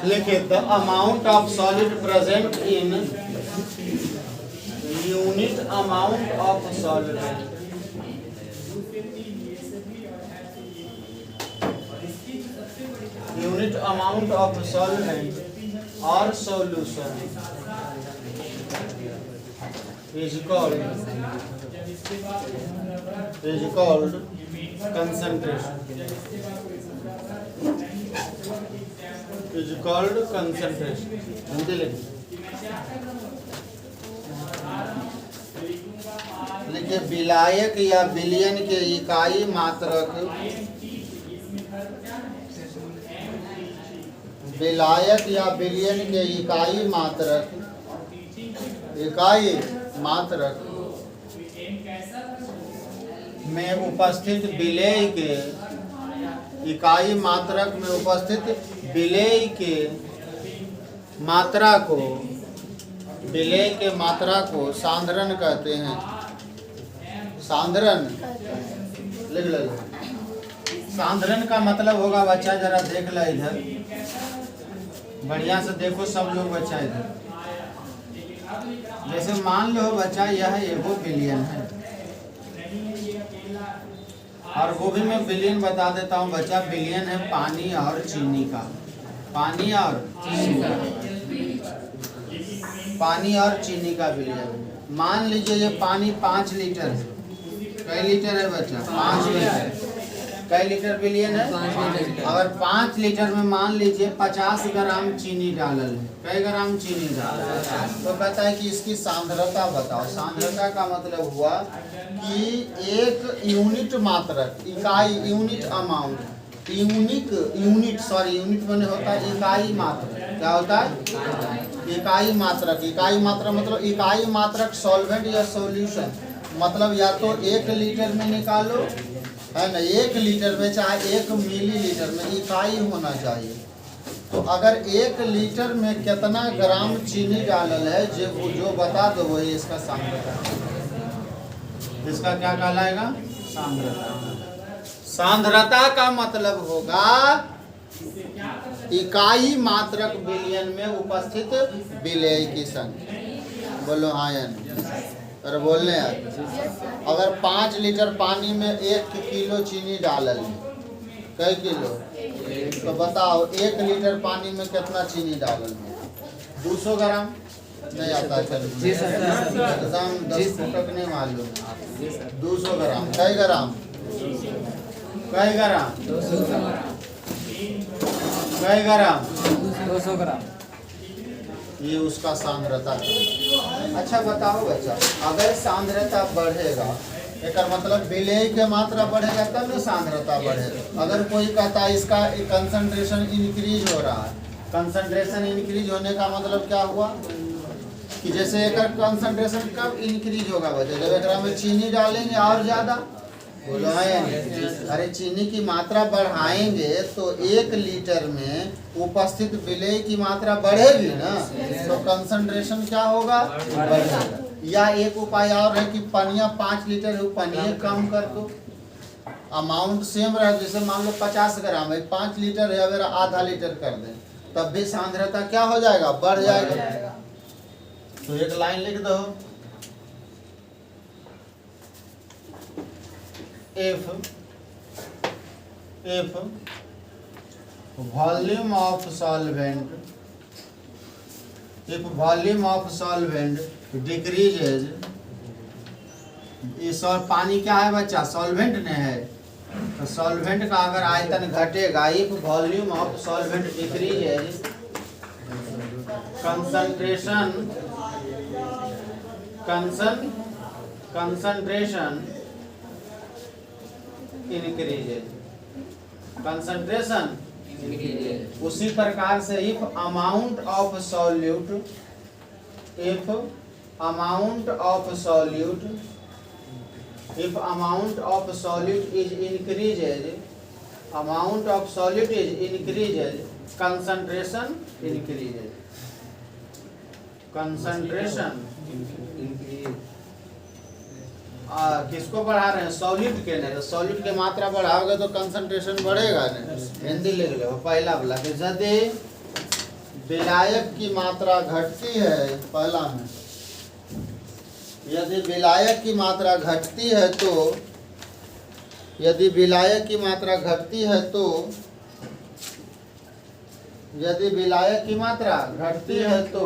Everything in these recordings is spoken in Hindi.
लिखे the amount of solid present in unit amount of solvent unit amount of solvent और solution is called concentration is called concentration Hindi लिखिए विलायक या विलयन के इकाई मात्रक विलायक या विलयन के इकाई मात्रक में उपस्थित विलेय के इकाई मात्रक में उपस्थित विलेय के मात्रा को विलेय के मात्रा को सांद्रण कहते हैं। सांद्रण लिख लो। सांद्रण का मतलब होगा बच्चा जरा देख लो इधर बढ़िया से देखो सब लोग बच्चा इधर जैसे मान लो बच्चा यह एगो बिलियन है और वो भी मैं बिलियन बता देता हूँ बच्चा। बिलियन है पानी और चीनी का पानी और चीनी का बिलियन। मान लीजिए ये पानी 5 लीटर है। कई लीटर है बच्चा? 5 लीटर। कई लीटर बिलियन है? अगर 5 लीटर में मान लीजिए 50 ग्राम चीनी डालल है। कई ग्राम चीनी डालल तो कहता है कि इसकी सांद्रता बताओ। सांद्रता का मतलब हुआ कि एक यूनिट मात्रक इकाई यूनिट अमाउंट यूनिट मैंने होता है इकाई मात्रक। क्या होता है? इकाई मात्रक। इकाई मात्रक मतलब इकाई मात्रक सॉल्वेंट या सॉल्यूशन मतलब या तो 1 लीटर में निकालो है ना। 1 लीटर में चाहे 1 मिलीलीटर में इकाई होना चाहिए। तो अगर 1 लीटर में कितना ग्राम चीनी डालल है जो बता दो वही इसका सांद्रता। इसका क्या कहलाएगा? सांद्रता। सांद्रता का मतलब होगा इकाई मात्रक बिलियन में उपस्थित विलेय की संख्या। बोलो हाँ या नहीं? अरे बोलने यार। अगर 5 लीटर पानी में 1 किलो चीनी डालल है। कई किलो? तो बताओ 1 लीटर पानी में कितना चीनी डालल है? 200 ग्राम नहीं आता। चलो एकदम 10 फुटक नहीं मालूम। 200 ग्राम। कई ग्राम? कई ग्राम? 200 ग्राम। ये उसका सांद्रता। अच्छा बताओ बच्चा अगर सांद्रता बढ़ेगा एक मतलब विलेय के मात्रा बढ़ेगा तब ना सांद्रता बढ़ेगा। अगर कोई कहता है इसका कंसंट्रेशन इंक्रीज हो रहा है। कंसंट्रेशन इंक्रीज होने का मतलब क्या हुआ कि जैसे एक कंसंट्रेशन कब इंक्रीज होगा बच्चा? जब एक में चीनी डालेंगे और ज़्यादा। बोलो है। अरे चीनी की मात्रा बढ़ाएंगे तो 1 लीटर में उपस्थित विलेय की मात्रा बढ़ेगी ना। तो कंसंट्रेशन क्या होगा? बढ़ेगा। या एक उपाय और है कि पनिया 5 लीटर है पनिया कम कर दो। अमाउंट सेम रहे। जैसे मान लो 50 ग्राम है 5 लीटर है अगर आधा लीटर कर दें तब भी सांद्रता क्या हो जाएगा? बढ़ जाएगा। तो एक लाइन लिख दो if volume of solvent decreases। इस और पानी क्या है बच्चा? सॉल्वेंट ने है। तो सॉल्वेंट का अगर आयतन घटेगा if volume of solvent decreases concentration increases. Concentration उसी प्रकार से if amount of solute if amount of solute is increases amount of solute is increases concentration increases. Concentration किसको बढ़ा रहे हैं? सॉल्यूट के नहीं। तो सॉल्यूट की मात्रा बढ़ाओगे तो कंसंट्रेशन बढ़ेगा नहीं। हिंदी लिख लो पहला वाला कि यदि विलायक की मात्रा घटती है, पहला में यदि विलायक की मात्रा घटती है तो, यदि विलायक की मात्रा घटती है तो, यदि विलायक की मात्रा घटती है तो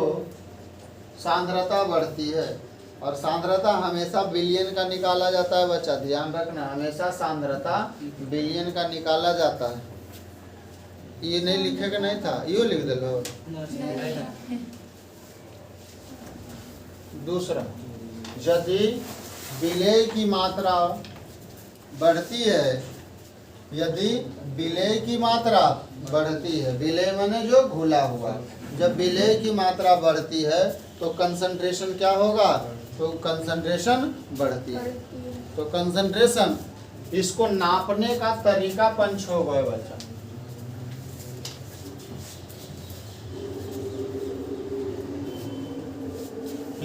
सांद्रता बढ़ती है। और सांद्रता हमेशा बिलियन का निकाला जाता है बच्चा, ध्यान रखना, हमेशा सांद्रता बिलियन का निकाला जाता है। ये नहीं लिखेगा नहीं था, यो लिख दे लो। दूसरा, यदि विलेय की मात्रा बढ़ती है, यदि विलेय की मात्रा बढ़ती है, विलेय माने जो घुला हुआ, जब विलेय की मात्रा बढ़ती है तो कंसंट्रेशन क्या होगा, तो कंसंट्रेशन बढ़ती है। तो कंसंट्रेशन, इसको नापने का तरीका पंच हो गए बच्चा।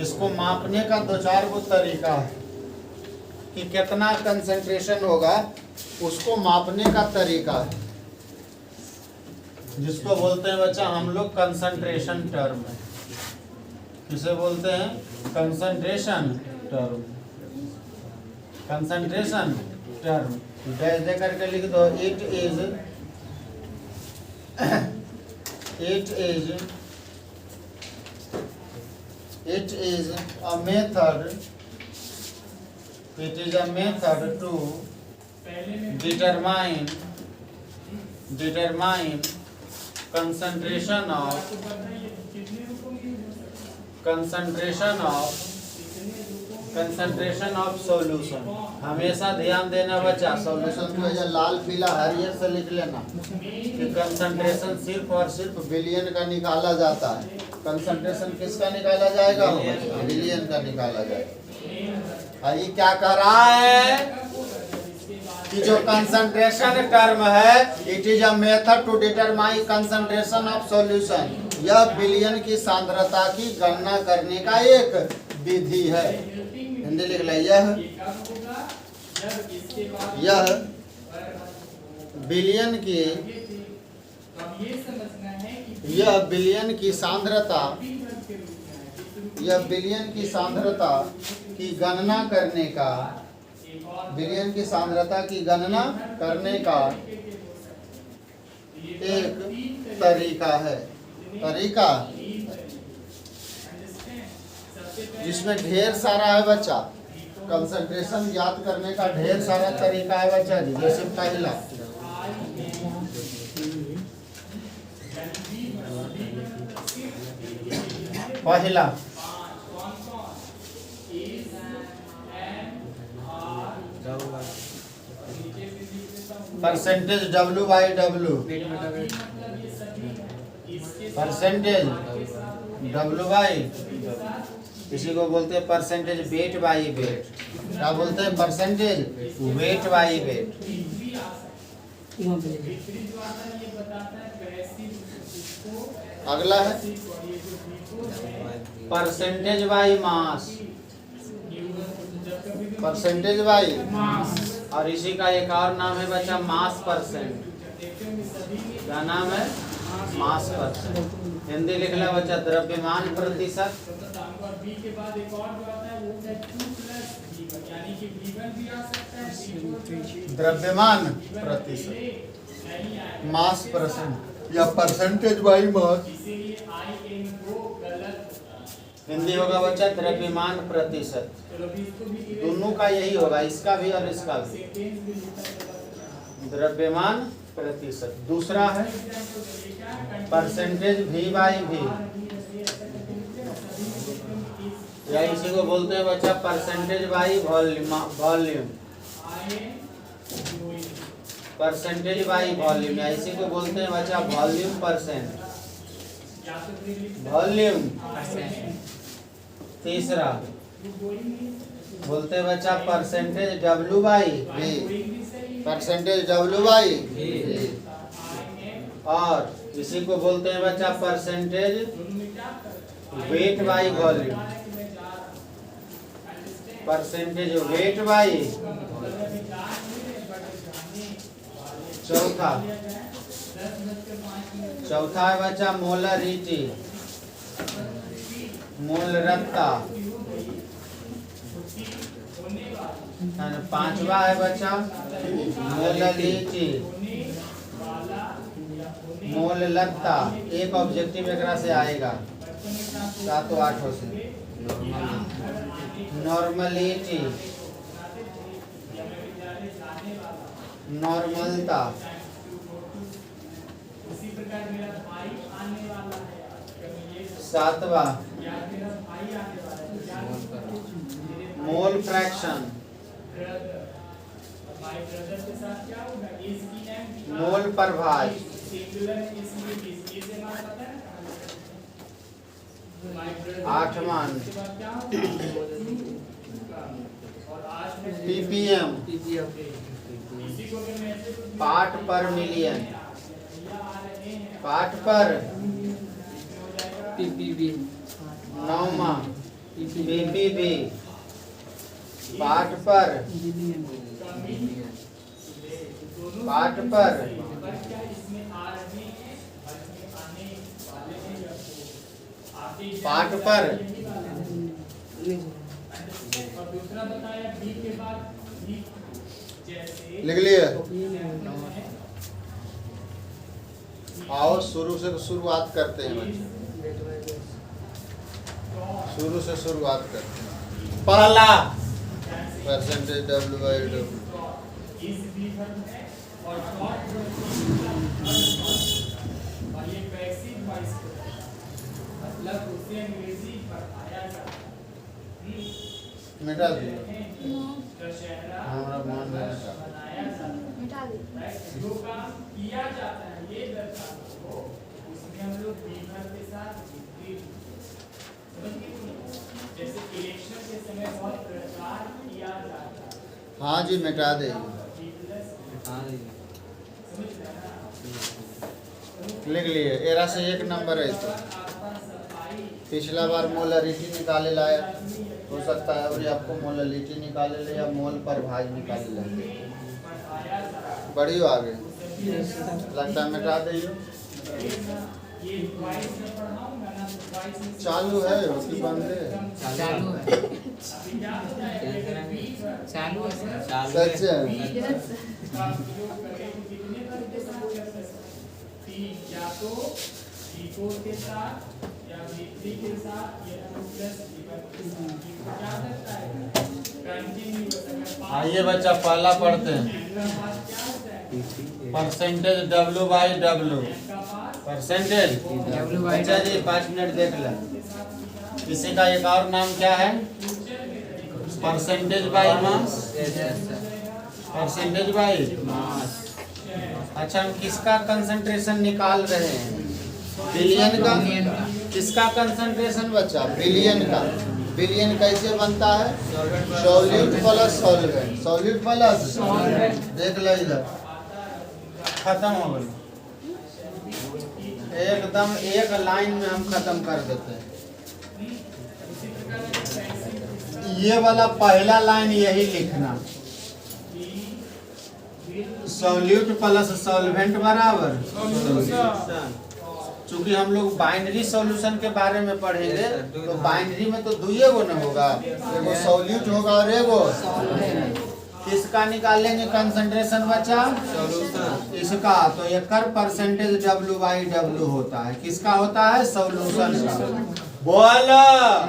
इसको मापने का दो चार गो तरीका है कि कितना कंसंट्रेशन होगा, उसको मापने का तरीका है, जिसको बोलते हैं बच्चा हम लोग कंसंट्रेशन टर्म। किसे बोलते हैं, concentration term. Concentration term dash दे करके लिख दो। It is a method, it is a method to determine concentration of solution। हमेशा ध्यान देना बच्चा, सॉल्यूशन को या लाल पीला हरियर से लिख लेना कि कंसंट्रेशन सिर्फ और सिर्फ बिलियन का निकाला जाता है। कंसंट्रेशन किसका निकाला जाएगा, बिलियन का निकाला जाएगा। और ये क्या कह रहा है कि जो कंसंट्रेशन टर्म है, it is a method to determine concentration of solution. यह बिलियन की सांद्रता की गणना करने का एक विधि है। हिंदी लिख ले, यह बिलियन की, यह बिलियन की सांद्रता, यह बिलियन की सांद्रता की गणना करने का, बिलियन की सांद्रता की गणना करने का एक तरीका है। तरीका जिसमें ढेर सारा है बच्चा, कंसंट्रेशन ज्ञात करने का ढेर सारा तरीका है बच्चा जी। जैसे पहला percentage W by W, percentage W by, किसी को बोलते हैं परसेंटेज वेट बाई वेट। क्या बोलते हैं, परसेंटेज वेट बाई वेट। अगला है percentage by mass, percentage by mass. और इसी का एक और नाम है बच्चा मास परसेंट। क्या नाम है, मास परसेंट। हिंदी लिख ला बच्चा, द्रव्यमान प्रतिशत। द्रव्यमान प्रतिशत, मास परसेंट या परसेंटेज बाई मास। हिंदी होगा बच्चा द्रव्यमान प्रतिशत। दोनों का यही होगा, इसका भी और इसका भी, द्रव्यमान प्रतिशत। दूसरा है परसेंटेज V बाई V, या इसी को बोलते हैं बच्चा percentage by volume. Percentage by volume, या इसी को बोलते हैं बच्चा वॉल्यूम परसेंट, वॉल्यूम। तीसरा बोलते हैं बच्चा percentage W by V, percentage W by V। और इसी को बोलते हैं बच्चा percentage weight by volume, percentage weight by. चौथा चौथा है बच्चा मोलरिटी, मोलरता। पांचवा है बच्चा मोलरिटी, मोललता। एक ऑब्जेक्टिव एकरा से आएगा 7-8 से। नॉर्मलिटी, नॉर्मलता। सातवा मोल फ्रैक्शन, मोल प्रभाज। आठवां ppm, पार्ट पर मिलियन, पार्ट पर। नौमा ppb, पार्ट पर, पार्ट पर। पार्ट पर लिख लिए। आओ शुरू से शुरुआत करते हैं बच्चे, शुरू से शुरुआत करते हैं। पहला परसेंटेज W/W, मिटा दिए हमारा मान मिटा दी। जो काम किया जाता है ये दर्शाता हो, उसमें हम लोग बीभर के साथ जैसे इलेक्शन के समय बहुत प्रचार किया जाता है। हाँ जी मिटा दे। लिख लिए। एरा से 1 नंबर है इसका। पिछला बार मोलरिटी निकाले लाया, हो सकता है और आपको मोलरिटी निकाले ले या मोल प्रभाज निकाले ले। बढ़ियो आगे लगता है मिटा दे। चालू है उसकी बंद है। चालू है, चालू है, सच है। या तो V4 के साथ या V3 के साथ या प्लस V1 के साथ क्या करता है कंटिन्यूअस। आइए बच्चा पहला पढ़ते हैं। परसेंटेज W/W, परसेंटेज बच्चा जी 5 मिनट देख ले। किसी का एक और नाम क्या है? Percentage by mass, percentage by mass. अच्छा हम किसका कंसंट्रेशन निकाल रहे हैं? बिलियन का। किसका कंसंट्रेशन बच्चा? बिलियन का। बिलियन कैसे बनता है? Solute plus solvent, solute plus देख लो इधर खत्म हो गया एकदम। एक लाइन में हम खत्म कर देते हैं। ये वाला पहला लाइन यही लिखना, सॉल्यूट प्लस सॉल्वेंट बराबर। चूंकि हम लोग बाइनरी सॉल्यूशन के बारे में पढ़ेंगे तो बाइनरी में तो दुइये गो न होगा, एगो सॉल्यूट होगा और एगो। किसका निकालेंगे कंसंट्रेशन बच्चा? इसका। तो एक परसेंटेज W/W होता है। किसका होता है? सॉल्यूशन का। बोलो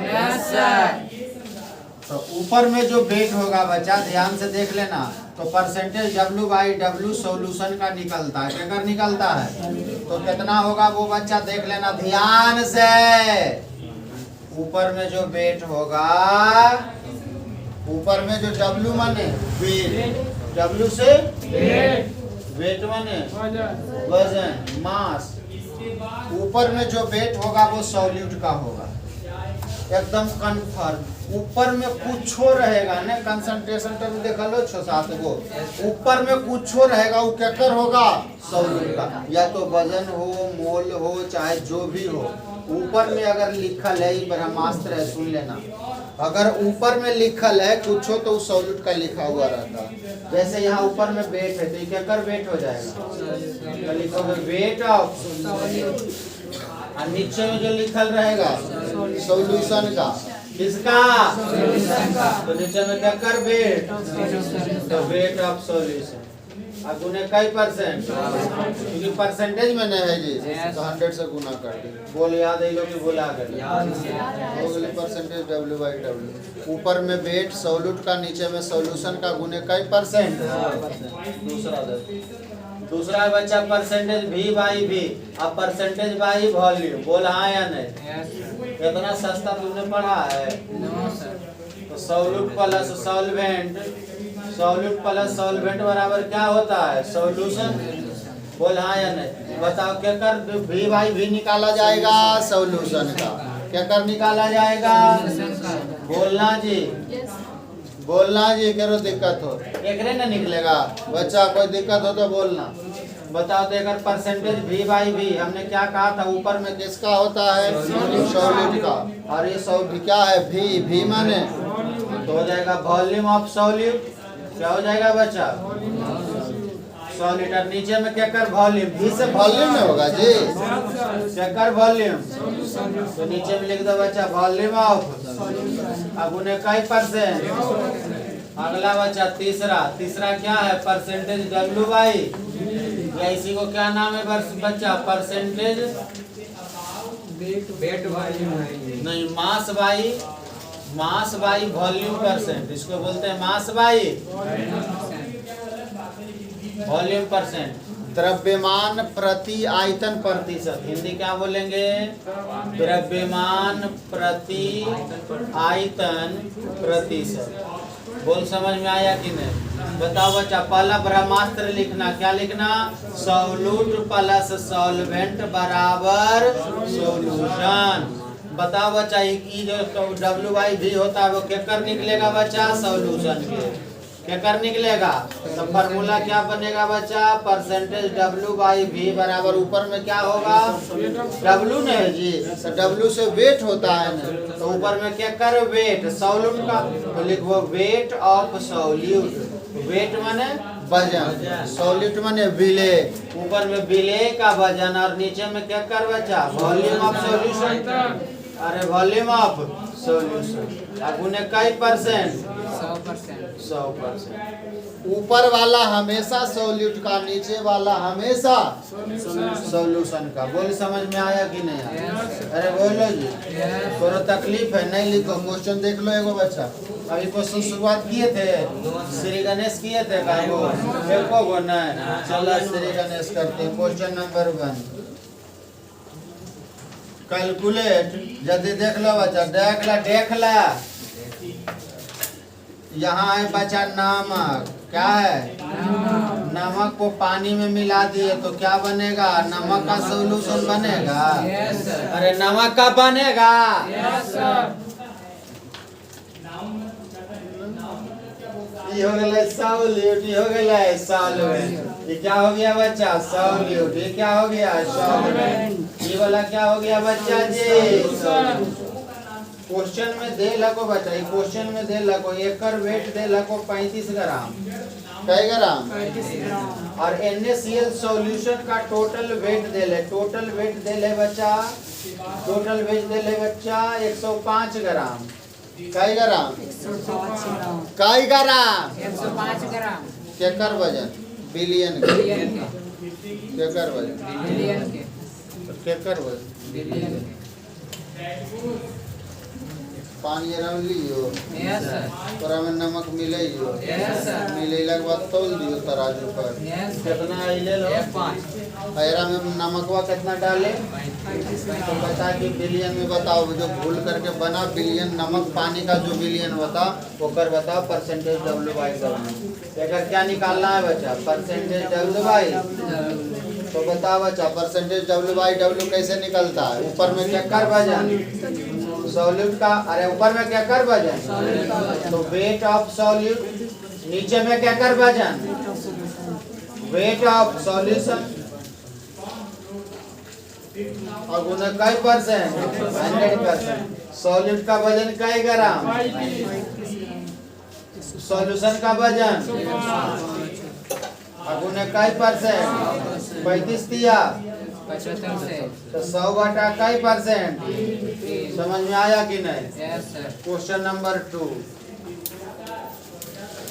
यस सर। तो ऊपर में जो वेट होगा बच्चा ध्यान से देख लेना, तो परसेंटेज W/W सॉल्यूशन का निकलता है। क्या कर निकलता है? तो कितना होगा वो बच्चा देख लेना ध्यान से। ऊपर में जो वेट होगा, ऊपर में जो W माने वेट, W से वेट माने वजन, मास। ऊपर में जो वेट होगा वो सॉल्यूट का होगा, एकदम कन्फर्म। ऊपर में कुछो रहेगा ना, कंसंट्रेशन टर्म देखा लो 6-7 गो। ऊपर में कुछो रहेगा वो केकर होगा? सॉल्यूट का। या तो वजन हो, मोल हो, चाहे जो भी हो, ऊपर में अगर लिखल है, ब्रह्मास्त्र है सुन लेना, अगर ऊपर में लिखल है कुछ हो तो उस सॉल्यूट का लिखा हुआ रहता है। जैसे यहाँ ऊपर में वेट है तो ये क्या कर वेट हो जाएगा, तो लिखोगे वेट ऑफ, और नीचे में जो लिखल रहेगा सॉल्यूशन का, किसका, तो नीचे में क्या कर वेट, तो वेट ऑफ सॉल्यूशन। अब गुने कई परसेंट, क्योंकि परसेंटेज में नहीं है जी, तो 100 से गुना कर दी। बोल याद है लोग कि बोला कर हो गई परसेंटेज W/W। ऊपर में वेट सॉल्यूट का, नीचे में सॉल्यूशन का, गुने कई परसेंट। दूसरा है बच्चा परसेंटेज V/V। अब परसेंटेज बाई वॉल्यूम, बोल हाँ या नहीं, कितना सस्ता तुमने पढ़ा है। तो solute plus solvent, solute plus solvent बराबर क्या होता है, सॉल्यूशन। बोल हाँ या नहीं, बताओ क्या कर V/V निकाला जाएगा, सॉल्यूशन का। क्या कर निकाला जाएगा, बोलना जी, बोलना जी, करो दिक्कत हो एक न निकलेगा बच्चा, कोई दिक्कत हो तो बोलना। बताओ तो अगर परसेंटेज V/V हमने क्या कहा था, ऊपर में किसका होता है, सॉल्यूट का, और ये सॉल्यूट क्या है, V माने तो हो जाएगा वॉल्यूम ऑफ सॉल्यूट। क्या हो जाएगा बच्चा, सॉल्यूट। नीचे में क्या कर वॉल्यूम, V से वॉल्यूम में होगा जी, क्या कर वॉल्यूम, तो नीचे में लिख दो बच्चा वॉल्यूम ऑफ, अब उन्हें कई परसेंट। अगला बच्चा तीसरा क्या है, परसेंटेज W/, या इसी को क्या नाम है बच्चा, परसेंटेज वेट वॉल्यूम नहीं, मास बाई वॉल्यूम परसेंट, इसको बोलते हैं मास बाई वॉल्यूम परसेंट। द्रव्यमान प्रति आयतन प्रतिशत, हिंदी क्या बोलेंगे, द्रव्यमान प्रति आयतन प्रतिशत। बोल समझ में आया कि नहीं, बताओ बच्चा। पहला ब्रह्मास्त्र लिखना, क्या लिखना, सॉल्यूट प्लस सॉल्वेंट बराबर सॉल्यूशन। बताओ बच्चा, ये जो W/V होता है वो क्या कर निकलेगा बच्चा, सॉल्यूशन के क्या कर निकलेगा, तो फॉर्मूला क्या बनेगा बच्चा, परसेंटेज W/V बराबर, ऊपर में क्या होगा, W नहीं जी, तो W से वेट होता है ना, तो ऊपर में क्या कर वेट सॉल्यूट का, तो लिखो वेट ऑफ सॉल्यूट। वेट माने वजन, सॉल्यूट माने विले, ऊपर में विले का वजन, और नीचे में क्या कर बच्चा, वॉल्यूम ऑफ सॉल्यूशन। अरे वॉल्यूम ऑफ सॉल्यूशन। अब उन्हें कई परसेंट, 100%। ऊपर वाला हमेशा सॉल्यूट का, नीचे वाला हमेशा सॉल्यूशन का। बोल समझ में आया कि नहीं आया, अरे बोलो जी, थोड़ा तकलीफ है, नहीं लिखो, क्वेश्चन देख लो एगो बच्चा। अभी क्वेश्चन शुरुआत किए थे, श्री गणेश किए थे का वो एको गो नहीं, चलो श्री गणेश करते हैं। क्वेश्चन नंबर 1, कैलकुलेट, जल्दी देख लो बच्चा, देख ला। यहाँ है बच्चा नमक, क्या है, नमक को पानी में मिला दिए तो क्या बनेगा, नमक का सॉल्यूशन बनेगा। अरे नमक का बनेगा, ये हो गया सॉल्यूट, ये हो गया सॉल्वेंट। ये क्या हो गया बच्चा, सॉल्यूट। ये क्या हो गया, सॉल्वेंट। ये वाला क्या हो गया बच्चा जी, क्वेश्चन में दे लको बच्चा, क्वेश्चन में दे लको एकर वेट दे लको 35 ग्राम, कई ग्राम, और NaCl सॉल्यूशन का टोटल वेट दे ले, टोटल वेट दे ले बच्चा, टोटल वेट दे ले बच्चा 105 ग्राम, कई ग्राम, कई ग्राम, 105 ग्राम, केकर वजन, बिलियन केकर वजन, बिलियन के, केकर वजन, बिलियन के। पानी रम लियो, यस सर, तोरा में नमक मिलेयो, यस सर, मिलेला के बाद तौल दियो तराजू पर, यस कितना आइले लो, 5, ऐरा में नमकवा कितना डाले, तो बता कि बिलियन में बताओ, जो भूल करके बना बिलियन, नमक पानी का जो बिलियन बता वो कर बताओ, परसेंटेज W/W। एकर क्या निकालना है बच्चा, परसेंटेज W/W। तो बताओ बच्चा, परसेंटेज W/W कैसे निकलता है, ऊपर में क्या कर वजन सॉल्यूट का, अरे ऊपर में क्या कर वजन, तो वेट ऑफ सॉल्यूट, नीचे में क्या कर वजन, वेट ऑफ सॉल्यूशन। और गुना कई परसेंट 100%। सॉलिड का वजन कई ग्राम, सॉल्यूशन का वजन और गुना कई परसेंट 35 दिया 75 से तो 100 बटा कई परसेंट। समझ में आया कि नहीं? Yes sir. Question number 2।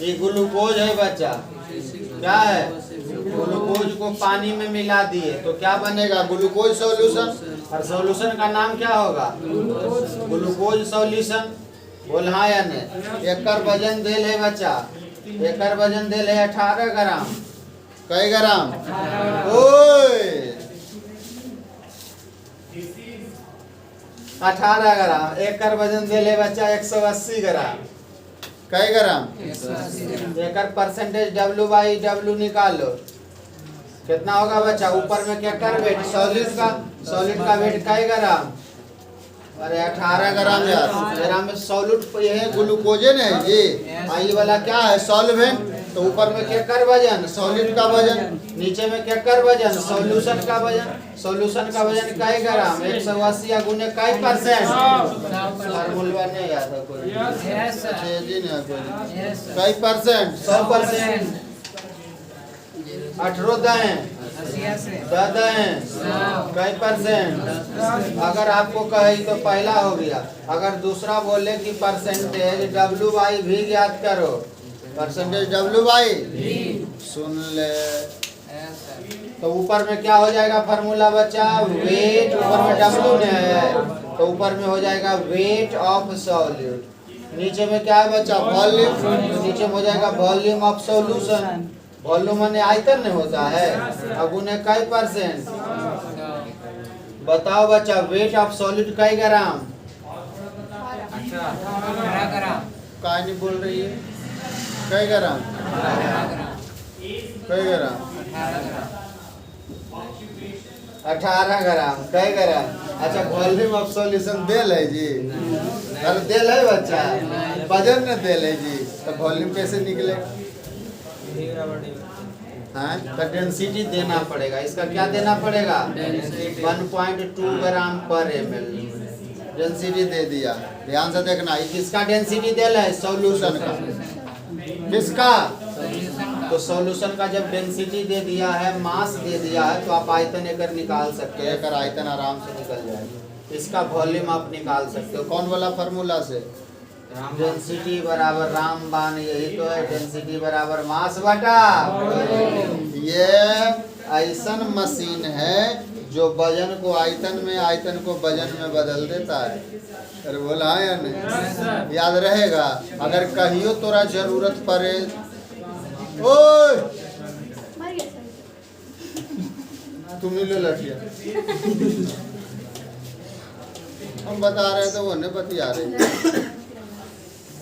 ये ग्लूकोज है बच्चा, क्या है? ग्लूकोज को पानी में मिला दिए तो क्या बनेगा? Glucose solution. और सॉल्यूशन का नाम क्या होगा? Glucose solution. बोल हाँ या नहीं? एकर वजन देल है बच्चा, एकर वजन देल है 18 ग्राम। कई ग्राम? ओए 18 ग्राम। एकर वजन देल है बच्चा 180 ग्राम। कई ग्राम? 180 ग्राम। एकर परसेंटेज W/W निकालो, कितना होगा बच्चा? ऊपर में क्या कर वेट? सॉलिड का वेट कई ग्राम? अरे 18 ग्राम यार। ग्राम में सॉलिड ये है ग्लूकोजन है जी, आई वाला क्या है? सॉल्वेंट। तो ऊपर में क्या कर वजन? सॉलिड का वजन। नीचे में क्या कर वजन? सॉल्यूशन का वजन। सॉल्यूशन का वजन कई ग्राम? 180 गुने कई परसेंट? फार्मूला नहीं याद है कोई? Yes sir. जी नहीं है कोई? Yes sir. कई परसेंट? 100%। 18 दाएं 80 से 10 दाएं कई परसेंट? अगर आपको कहे तो पहला हो गया। अगर दूसरा बोले कि परसेंटेज W/V ज्ञात करो, परसेंटेज W/V सुन ले, यस सर। तो ऊपर में क्या हो जाएगा फार्मूला बच्चा? वेट, ऊपर में W ने है तो ऊपर में हो जाएगा वेट ऑफ सॉल्यूट। नीचे में क्या है बच्चा? वॉल्यूम। नीचे में हो जाएगा वॉल्यूम ऑफ सॉल्यूशन। वॉल्यूम माने आयतन नहीं होता है। अब उन्हें कई परसेंट? बताओ बच्चा, वेट ऑफ सॉलिड कई ग्राम? 18 ग्राम। काय नहीं बोल रही है? कई ग्राम? 18 ग्राम। कई ग्राम? 18 ग्राम। 18 ग्राम। कई ग्राम? अच्छा, वॉल्यूम ऑफ सॉल्यूशन देल है जी? अरे देल है बच्चा, वजन न देल है जी, तो वॉल्यूम कैसे निकले? हाँ, तो डेंसिटी देना पड़ेगा। इसका क्या देना पड़ेगा? 1.2 ग्राम पर ml डेंसिटी दे दिया। ध्यान से देखना, ये किसका डेंसिटी देल है? सॉल्यूशन का। किसका? तो सॉल्यूशन का जब डेंसिटी दे दिया है, मास दे दिया है, तो आप आयतन एकर निकाल सकते हैं। एकर आयतन आराम से निकल जाएगा। इसका वॉल्यूम आप निकाल सकते हो। कौन वाला फार्मूला से? डेंसिटी बराबर रामबान, यही तो है। डेंसिटी बराबर मास बटा। ये ऐसन मशीन है जो वजन को आयतन में, आयतन को वजन में बदल देता है। अरे बोला है या नहीं? याद रहेगा। अगर कहियो तोरा जरूरत पड़े, ओए मर गया सर। तुम ही लो लठिया। हम बता रहे थे, वो नहीं बतिया रहे।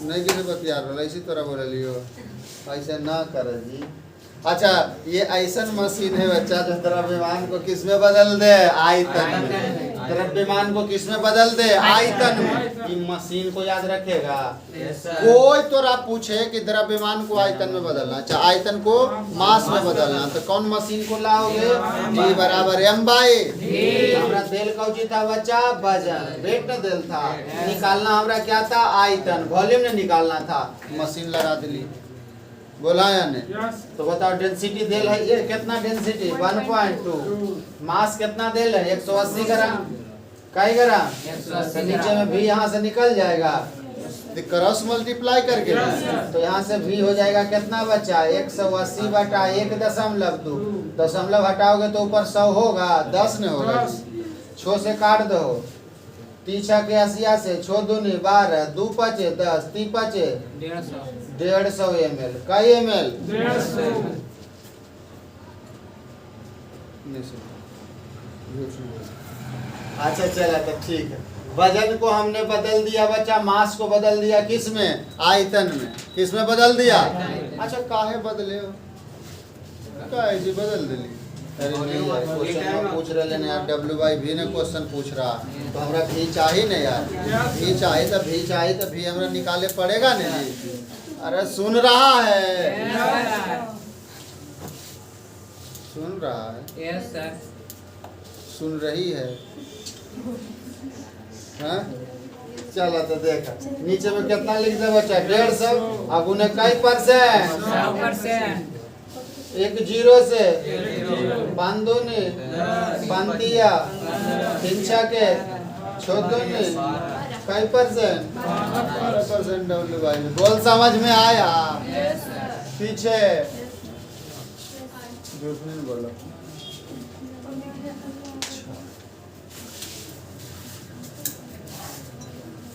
नहीं किसे बतिया रहा, इसी तरह बोले लियो, ऐसे ना कर जी। अच्छा, ये ऐसा मशीन है बच्चा जो द्रव्यमान को किस में बदल दे? आयतन में। द्रव्यमान को किस में बदल दे? आयतन में। ये मशीन को याद रखेगा। कोई तोरा पूछे कि द्रव्यमान को आयतन में बदलना, अच्छा आयतन को मास में बदलना, तो कौन मशीन को लाओगे? G बराबर M/V। हमरा देल कौची था बच्चा? वजन। वेट न देल था, निकालना हमरा क्या था? आयतन। वॉल्यूम ने निकालना था, मशीन लगा दिली। बोला या नहीं? तो बताओ, डेंसिटी देल है ये कितना? डेंसिटी 1.2। मास कितना देल है? 180 ग्राम। कई ग्राम? 180 नीचे में भी यहाँ से निकल जाएगा, क्रॉस मल्टीप्लाई करके, तो यहाँ से भी हो जाएगा कितना बच्चा? 180 बटा 1.2। दशमलव हटाओगे तो ऊपर 100 होगा, 10 नहीं होगा। 6 से काट दो, 3 के 80 से 6 दूनी 12, 2 पचे 10, 3 पचे 150 ml। कई ml? 150। अच्छा चला, तो ठीक है। वजन को हमने बदल दिया बच्चा, मास को बदल दिया किस में? आयतन में। किस में बदल दिया? अच्छा, काहे बदले हो? काहे जी बदल दिली? अरे नहीं यार, क्वेश्चन में पूछ रहे हैं यार, W/V ने क्वेश्चन पूछ रहा, तो हमरा भी चाहिए ना यार। भी चाहिए तो भी हमरा निकाले पड़ेगा नहीं जी। अरे सुन रहा है? सुन रहा है? Yes sir. सुन रही है? हाँ? चलो तो देखा नीचे में कितना लिख दे बच्चा 150 अब उन्हें कई परसेंट 100%। एक जीरो से पांदोनी पांतिया तिंचा के छोदोनी कई परसेंट 12% डब्ल्यू भाई बोल समझ में आया? पीछे झूठ नहीं बोलो।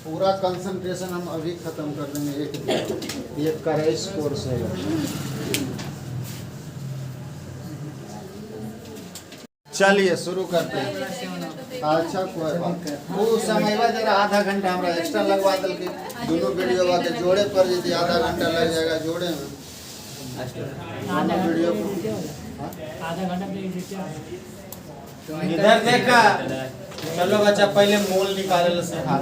पूरा कंसंट्रेशन हम अभी खत्म कर देंगे एक दिन। ये करेस कोर्स है। चलिए शुरू करते हैं। अच्छा कोई बात वो समय जरा आधा घंटा हमारा एक्स्ट्रा लगवा दल के दोनों वीडियो के जोड़े पर यदि आधा घंटा लग जाएगा जोड़े में दोनों वीडियो को आधा घंटा इधर देखा। चलो बच्चा पहले मोल निकाले सिखा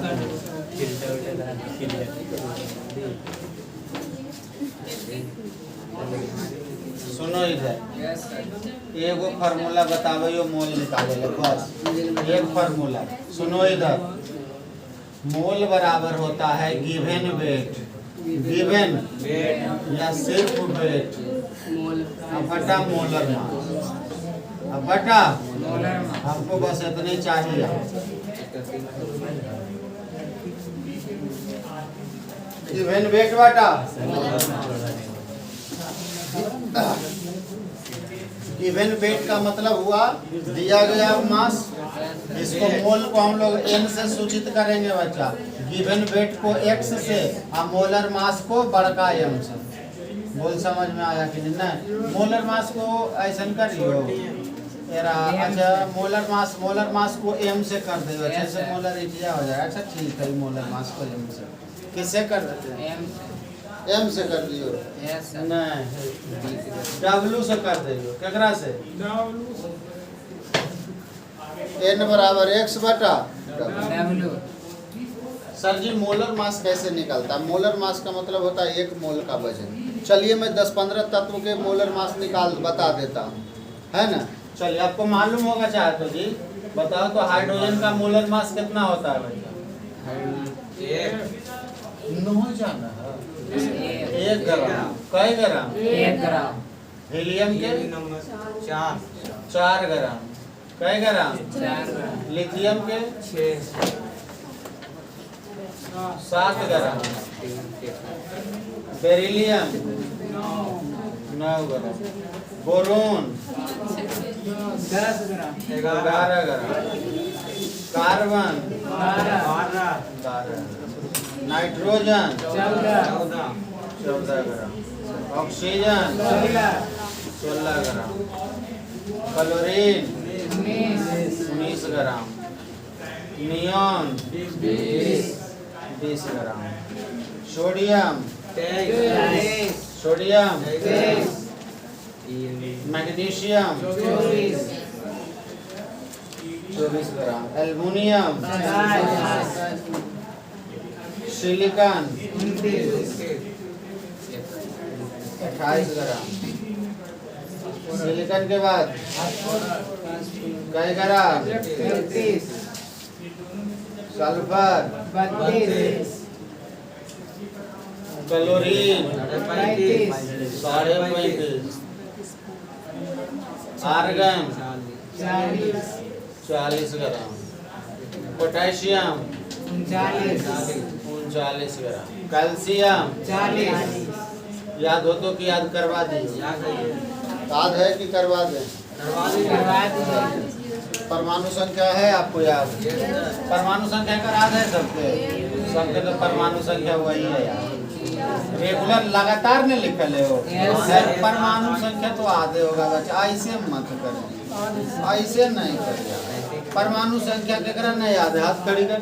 सुनो इधर एगो फार्मूला बताबो मोल निकाले ले बस एक फार्मूला सुनो इधर मोल बराबर होता है गिवन वेट गिवन या सिर्फ वेट बटा मोलर मास अब बटा हमको बस इतने चाहिए। गिवन वेट बटा गिवन वेट का मतलब हुआ दिया गया मास। इसको मोल को हम लोग n से सूचित करेंगे बच्चा। गिवन वेट को x से और मोलर मास को बड़का m से। बोल समझ में आया कि नहीं? मोलर मास को ऐसा करियो अच्छा मोलर मास को m से कर दे अच्छे से मोलर एरिया हो जाएगा। अच्छा ठीक है मोलर मास को m से किससे कर देते हैं? m से कर दियो नहीं w से कर दियो केकरा से n बराबर x बटा W। सर जी मोलर मास कैसे निकलता है? मोलर मास का मतलब होता है एक मोल का वजन। चलिए मैं 10-15 तत्व के मोलर मास बता देता हूँ है ना। चलिए आपको मालूम होगा चाहे तो जी बताओ तो हाइड्रोजन का मोलर मास कितना होता है भैया? नौ जाना है 1 ग्राम। कई ग्राम? 1 ग्राम। हीलियम के 4 ग्राम। कई ग्राम? 4 ग्राम। लिथियम के 7 ग्राम। बेरिलियम 9 ग्राम। बोरोन 10 ग्राम। 11 ग्राम। कार्बन 12। नाइट्रोजन 14 ग्राम। ऑक्सीजन 16 ग्राम। क्लोरीन 19 ग्राम। नियॉन 20 ग्राम। सोडियम मैग्नीशियम 24 ग्राम। एल्युमिनियम सिलिकॉन 28 ग्राम। सिलिकॉन के बाद कई ग्राम? सल्फर 32। क्लोरीन 35। 35.5। आर्गन 40 ग्राम। पोटेशियम 39 ग्राम। कैल्शियम 40। याद हो तो कि याद करवा दी। याद है कि करवा दें? परमाणु संख्या है आपको याद? परमाणु संख्या का याद है सबके? सबके तो परमाणु संख्या वही है यार। रेगुलर लगातार नहीं लिखल है वो परमाणु संख्या तो आधे होगा बच्चा। ऐसे मत करें ऐसे नहीं करिए। परमाणु संख्या केकरा नहीं याद है? हाथ खड़ी कर।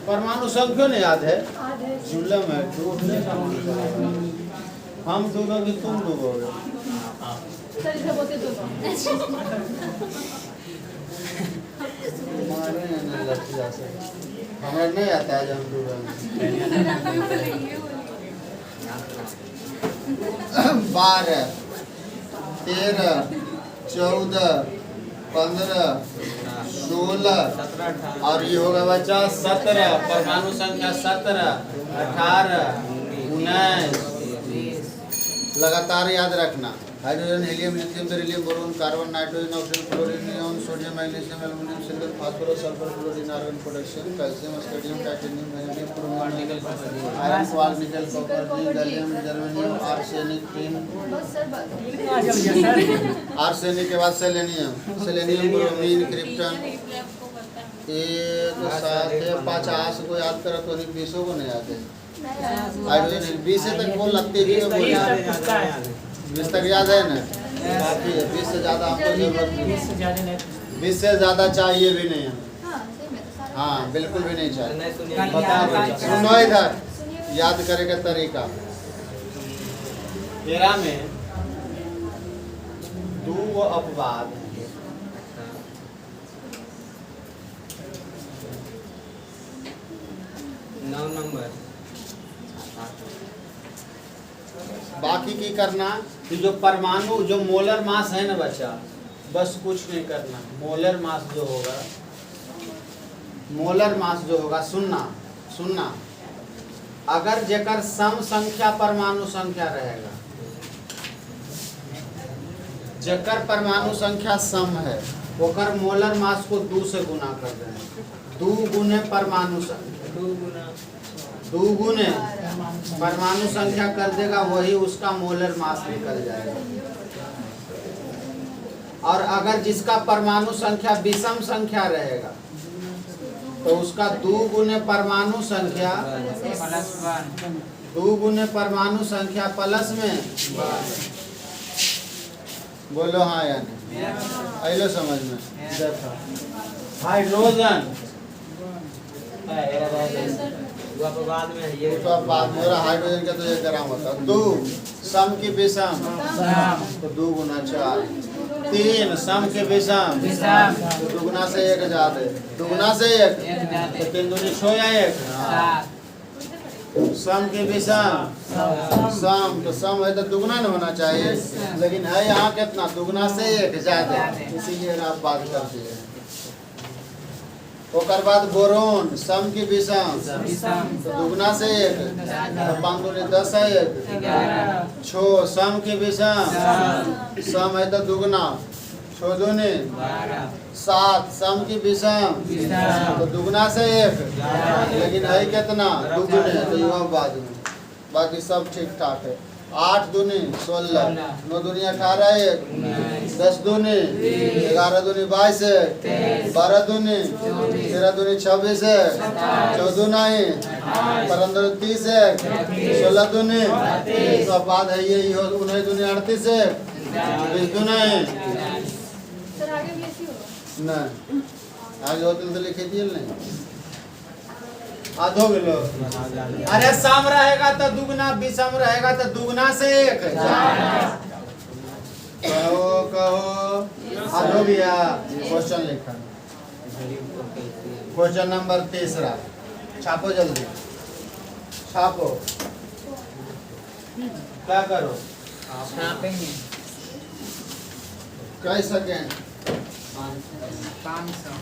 परमाणु संख्या नहीं याद है? जुलम है झूठ नहीं। हम डूबोगे तुम डूबोगे। हमें नहीं आता है जब हम डूबेंगे। 12 13 14 15 16 और ये होगा बच्चा 17 परमाणु संख्या 17 18 19 लगातार याद रखना। Hydrogen, helium, lithium, beryllium, boron, carbon, nitrogen, oxygen, chlorine, neon, sodium, magnesium, aluminium, silicon, phosphorus, sulphur, chlorine, argon, potassium, calcium, स्टेरियम, titanium, vanadium, chromium, nickel, iron, quartz, nickel, copper, zinc, gallium, germanium, arsenic, tin, बस सर बस आर्सेनिक के बाद सेलेनियम, सेलेनियम, ब्रोमीन, क्रिप्टन। 1 7 50 को याद करो तो 20 को नहीं याद है। हाइड्रोजन 20 तक बोल लगती है, 20 तक याद है ना, काफी है। 20 से ज्यादा आपको जरूरत नहीं, 20 से ज्यादा चाहिए भी नहीं हमें। हाँ सही में सारा हाँ बिल्कुल भी नहीं चाहिए। बताओ सुनो इधर, याद करे का तरीका। 13 में 2 अपवाद हैं। 9 नंबर बाकी की करना कि जो परमाणु जो मोलर मास है ना बच्चा, बस कुछ नहीं करना। मोलर मास जो होगा, मोलर मास जो होगा, सुनना अगर जेकर सम संख्या परमाणु संख्या रहेगा, जेकर परमाणु संख्या सम है, ओकर मोलर मास को 2 से गुना कर दें। 2 गुने परमाणु संख्या, 2 गुने परमाणु संख्या कर देगा, वही उसका मोलर मास निकल जाएगा। और अगर जिसका परमाणु संख्या विषम संख्या रहेगा, तो उसका 2 गुने परमाणु संख्या, 2 गुने परमाणु संख्या प्लस में, बोलो हाँ या नहीं, आइलो समझ में। देखो हाइड्रोजन बाद में ये तो अब बात मेरा हाइड्रोजन का तो 1 ग्राम होता है। 2 सम की विषम तो 2 गुना 4। 3 सम के विषम तो 2 गुना से 1 ज्यादा, 2 गुना से 1 तो 3 दूनी 6 या 1। सम के विषम सम तो सम है तो दुगना न होना चाहिए, लेकिन है यहाँ कितना, 2 गुना से 1 ज्यादा, इसीलिए आप बात करते हैं। ओकर बाद बोरोन सम की विषम तो 2 गुना से 1 तो 5 दूनी 10 है 1। 6 सम की विषम सम है तो 2 गुना, 6 दूनी 7 सम की विषम तो 2 गुना से 1, लेकिन है कितना, 2 गुने, तो यह बाद में, बाकी सब ठीक ठाक है। 8 दूनी 16, 9 दूनी 18 1, 10 दूनी 11 दूनी 22 12 दूनी 13 दूनी 26 14 नहीं 15 30 16 दूनी तो बाद है ये 19 दूनी 38 20 दूनी सर आगे भी ऐसी होगा। नहीं, आगे होते तो लिखे दिए नहीं। आधो किलो, अरे सम रहेगा तो 2 गुना, विषम रहेगा तो 2 गुना से 1। कहो आधो भैया क्वेश्चन लिखा, क्वेश्चन नंबर 3 छापो जल्दी, छापो। क्या करो, कई सेकेंड 500